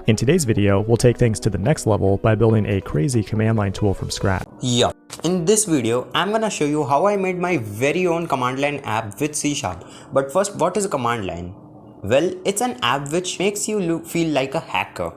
In today's video, we'll take things to the next level by building a crazy command line tool from scratch. Yeah, in this video, I'm gonna show you how I made my very own command line app with C#. But first, what is a command line? Well, it's an app which makes you feel like a hacker.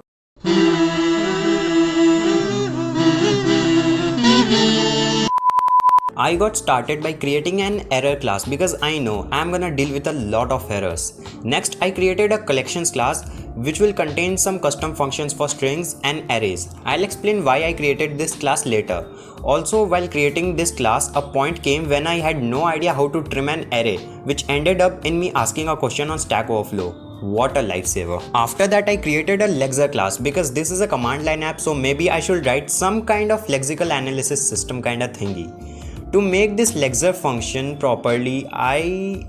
I got started by creating an error class because I know I'm gonna deal with a lot of errors. Next, I created a collections class which will contain some custom functions for strings and arrays. I'll explain why I created this class later. Also, while creating this class, a point came when I had no idea how to trim an array, which ended up in me asking a question on Stack Overflow. What a lifesaver. After that, I created a lexer class because this is a command line app, so maybe I should write some kind of lexical analysis system kind of thingy. To make this lexer function properly, I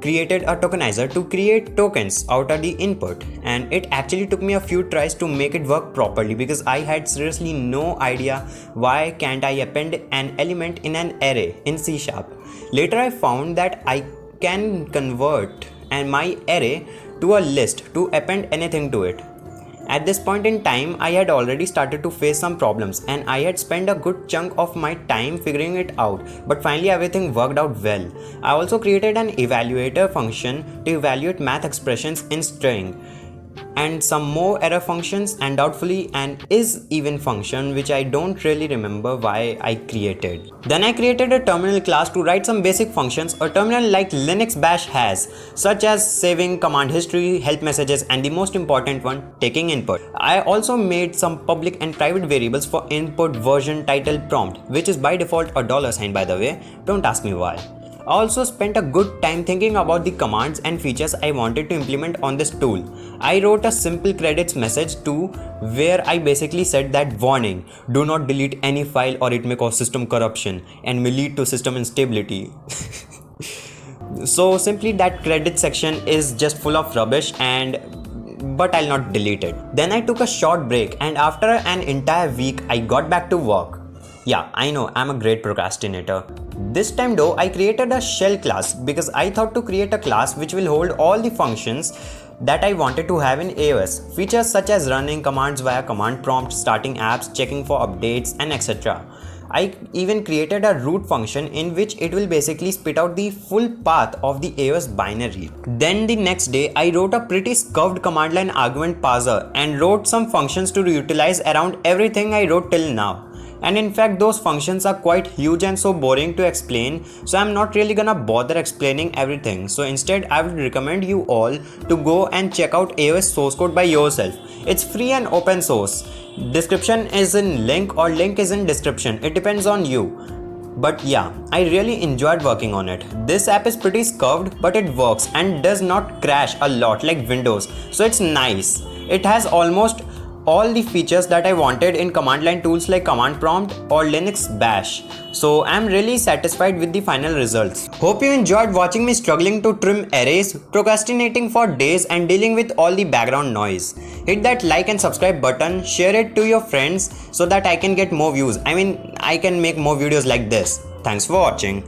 created a tokenizer to create tokens out of the input, and it actually took me a few tries to make it work properly because I had seriously no idea why can't I append an element in an array in C#. Later I found that I can convert my array to a list to append anything to it. At this point in time, I had already started to face some problems and I had spent a good chunk of my time figuring it out, but finally everything worked out well. I also created an evaluator function to evaluate math expressions in string, and some more error functions, and doubtfully an is-even function which I don't really remember why I created. Then I created a terminal class to write some basic functions a terminal like Linux Bash has, such as saving command history, help messages, and the most important one, taking input. I also made some public and private variables for input, version, title, prompt, which is by default a $sign by the way, don't ask me why. I also spent a good time thinking about the commands and features I wanted to implement on this tool. I wrote a simple credits message too, where I basically said that warning, do not delete any file or it may cause system corruption and may lead to system instability. So simply that credit section is just full of rubbish, but I'll not delete it. Then I took a short break, and after an entire week I got back to work. Yeah, I know, I'm a great procrastinator. This time though, I created a shell class because I thought to create a class which will hold all the functions that I wanted to have in AOS. Features such as running commands via command prompt, starting apps, checking for updates, and etc. I even created a root function in which it will basically spit out the full path of the AOS binary. Then the next day, I wrote a pretty curved command line argument parser and wrote some functions to utilize around everything I wrote till now. And in fact, those functions are quite huge and so boring to explain, so I'm not really gonna bother explaining everything. So instead, I would recommend you all to go and check out AOS source code by yourself. It's free and open source. Description is in link or link is in description. It depends on you. But yeah, I really enjoyed working on it. This app is pretty curved, but it works and does not crash a lot like Windows. So it's nice. It has almost all the features that I wanted in command line tools like command prompt or Linux Bash. So I'm really satisfied with the final results. Hope you enjoyed watching me struggling to trim arrays, procrastinating for days, and dealing with all the background noise. Hit that like and subscribe button, share it to your friends so that I can get more views. I can make more videos like this. Thanks for watching.